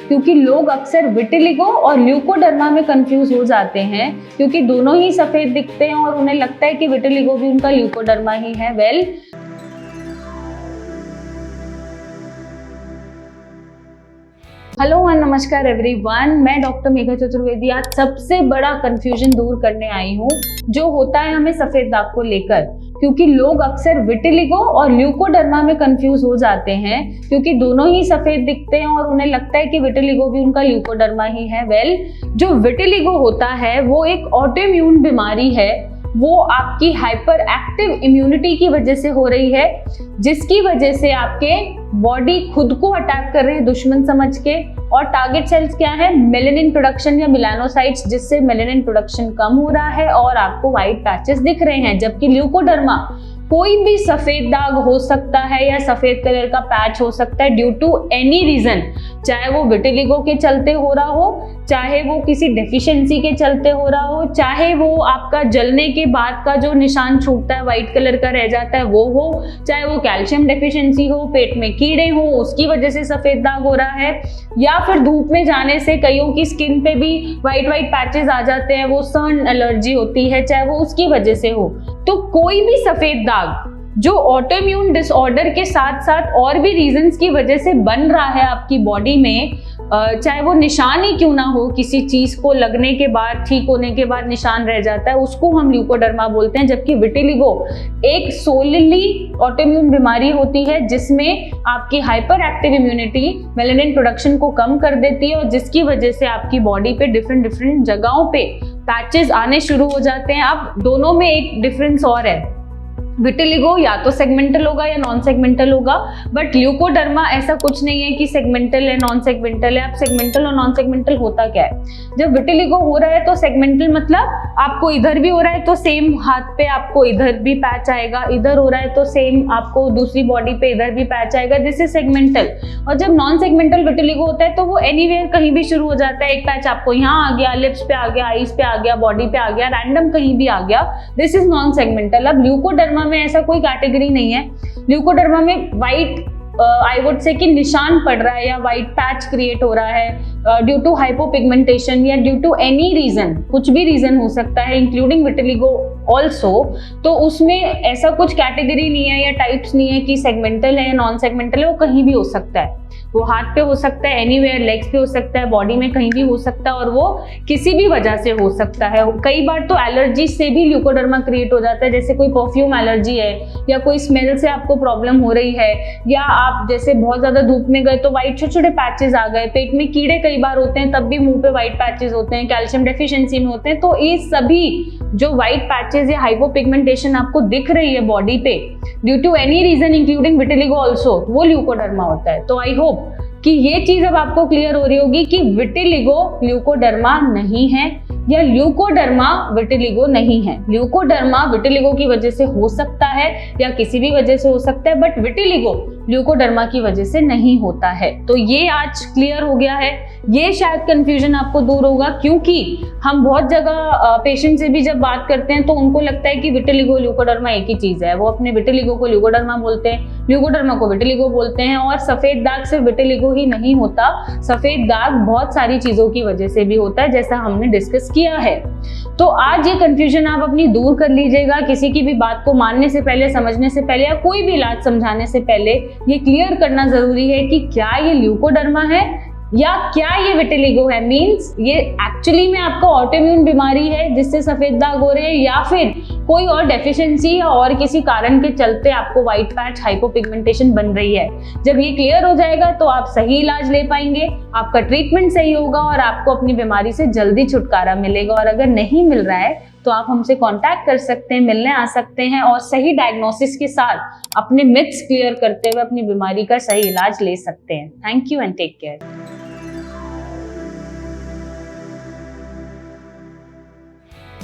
क्योंकि लोग अक्सर विटिलिगो और ल्यूकोडर्मा में कंफ्यूज हो जाते हैं, क्योंकि दोनों ही सफेद दिखते हैं और उन्हें लगता है कि विटिलिगो भी उनका ल्यूकोडर्मा ही है। हेलो एंड नमस्कार एवरीवन, मैं डॉक्टर मेघा चतुर्वेदी आज सबसे बड़ा कंफ्यूजन दूर करने आई हूँ जो होता है हमें सफेद दाग को लेकर, क्योंकि लोग अक्सर विटिलिगो और ल्यूकोडर्मा में कंफ्यूज हो जाते हैं, क्योंकि दोनों ही सफेद दिखते हैं और उन्हें लगता है कि विटिलिगो भी उनका ल्यूकोडर्मा ही है। जो विटिलिगो होता है वो एक ऑटोइम्यून बीमारी है। वो आपकी हाइपर एक्टिव इम्यूनिटी की वजह से हो रही है, जिसकी वजह से आपके बॉडी खुद को अटैक कर रहे हैं दुश्मन समझ के। और टारगेट सेल्स क्या है? मेलेनिन प्रोडक्शन या मेलानोसाइट्स, जिससे मेलेनिन प्रोडक्शन कम हो रहा है और आपको व्हाइट पैचेस दिख रहे हैं। जबकि ल्यूकोडर्मा कोई भी सफेद दाग हो सकता है या सफेद कलर का पैच हो सकता है ड्यू टू एनी रीजन, चाहे वो विटिलिगो के चलते हो रहा हो, चाहे वो किसी डेफिशिएंसी के चलते हो रहा हो, चाहे वो आपका जलने के बाद का जो निशान छूटता है व्हाइट कलर का रह जाता है वो हो, चाहे वो कैल्शियम डेफिशिएंसी हो, पेट में कीड़े हो उसकी वजह से सफेद दाग हो रहा है, या फिर धूप में जाने से कईयों की स्किन पे भी व्हाइट पैचेस आ जाते हैं, वो सन एलर्जी होती है, चाहे वो उसकी वजह से हो। तो कोई भी सफेद दाग जो ऑटोइम्यून डिसऑर्डर के साथ साथ और भी रीजंस की वजह से बन रहा है आपकी बॉडी में, चाहे वो निशान ही क्यों ना हो, किसी चीज को लगने के बाद ठीक होने के बाद निशान रह जाता है, उसको हम ल्यूकोडर्मा बोलते हैं। जबकि विटिलिगो एक सोलली ऑटोइम्यून बीमारी होती है जिसमें आपकी hyper active immunity melanin production को कम कर देती है और जिसकी वजह से आपकी बॉडी पे डिफरेंट जगहों पे पैचेस आने शुरू हो जाते हैं। अब दोनों में एक डिफरेंस और है, विटिलिगो या तो सेगमेंटल होगा या नॉन सेगमेंटल होगा, बट ल्यूकोडर्मा ऐसा कुछ नहीं है कि सेगमेंटल है नॉन सेगमेंटल है। अब सेगमेंटल और नॉन सेगमेंटल होता क्या है? जब विटिलिगो हो रहा है तो सेगमेंटल मतलब आपको इधर भी हो रहा है तो सेम हाथ पे आपको इधर भी पैच आएगा, इधर हो रहा है तो सेम आपको दूसरी बॉडी पे इधर भी पैच आएगा, दिस इज सेगमेंटल। और जब नॉन सेगमेंटल विटिलिगो होता है तो वो एनीवेयर कहीं भी शुरू हो जाता है, एक पैच आपको यहाँ आ गया, लिप्स पे आ गया, आईज पे आ गया, बॉडी पे आ गया, रैंडम कहीं भी आ गया, दिस इज नॉन सेगमेंटल। अब ल्यूकोडर्मा में ऐसा कोई कैटेगरी नहीं है। ल्यूकोडर्मा में व्हाइट आई वुड से कि निशान पड़ रहा है या व्हाइट पैच क्रिएट हो रहा है ड्यू टू हाइपोपिगमेंटेशन या ड्यू टू एनी रीजन, कुछ भी रीजन हो सकता है इंक्लूडिंग विटिलिगो ऑल्सो। तो उसमें ऐसा कुछ कैटेगरी नहीं है या टाइप्स नहीं है कि सेगमेंटल है या नॉन सेगमेंटल है, वो कहीं भी हो सकता है। वो हाथ पे हो सकता है, एनीवेयर, लेग्स पे हो सकता है, बॉडी में कहीं भी हो सकता है और वो किसी भी वजह से हो सकता है। कई बार तो एलर्जी से भी ल्यूकोडर्मा क्रिएट हो जाता है, जैसे कोई परफ्यूम एलर्जी है या कोई स्मेल से आपको प्रॉब्लम हो रही है, या आप जैसे बहुत ज्यादा धूप में गए तो व्हाइट छोटे छोटे पैचेस आ गए, पेट में कीड़े कई बार होते हैं तब भी मुंह पे व्हाइट पैचेस होते हैं, कैल्शियम डेफिशिएंसी में होते हैं। तो ये सभी जो व्हाइट पैचेस या हाइपोपिगमेंटेशन आपको दिख रही है बॉडी पे due to any reason including vitiligo also, वो ल्यूकोडर्मा होता है। तो आई होप कि ये चीज अब आपको क्लियर हो रही होगी कि विटिलिगो ल्यूकोडर्मा नहीं है या ल्यूकोडर्मा विटिलिगो नहीं है। ल्यूकोडर्मा विटिलिगो की वजह से हो सकता है या किसी भी वजह से हो सकता है, बट विटिलिगो ल्यूकोडर्मा की वजह से नहीं होता है। तो ये आज क्लियर हो गया है। ये शायद कंफ्यूजन आपको दूर होगा, क्योंकि हम बहुत जगह पेशेंट से भी जब बात करते हैं तो उनको लगता है कि विटिलिगो ल्यूकोडर्मा एक ही चीज है। वो अपने विटिलिगो को ल्यूकोडर्मा बोलते हैं, ल्यूकोडर्मा को विटिलिगो बोलते हैं। और सफेद दाग सिर्फ विटिलिगो ही नहीं होता, सफेद दाग बहुत सारी चीजों की वजह से भी होता है, जैसा हमने डिस्कस किया है। तो आज ये कंफ्यूजन आप अपनी दूर कर लीजिएगा। किसी की भी बात को मानने से पहले, समझने से पहले या कोई भी इलाज समझाने से पहले ये क्लियर करना जरूरी है कि क्या ये ल्यूकोडर्मा है या क्या ये विटिलिगो है। मींस ये एक्चुअली में आपका ऑटोइम्यून बीमारी है जिससे सफेद दाग हो रहे हैं, या फिर कोई और डेफिशिएंसी या और किसी कारण के चलते आपको व्हाइट पैच हाइपोपिगमेंटेशन बन रही है। जब ये क्लियर हो जाएगा तो आप सही इलाज ले पाएंगे, आपका ट्रीटमेंट सही होगा और आपको अपनी बीमारी से जल्दी छुटकारा मिलेगा। और अगर नहीं मिल रहा है तो आप हमसे कांटेक्ट कर सकते हैं, मिलने आ सकते हैं और सही डायग्नोसिस के साथ अपने मिथ्स क्लियर करते हुए अपनी बीमारी का सही इलाज ले सकते हैं। Thank you and take care.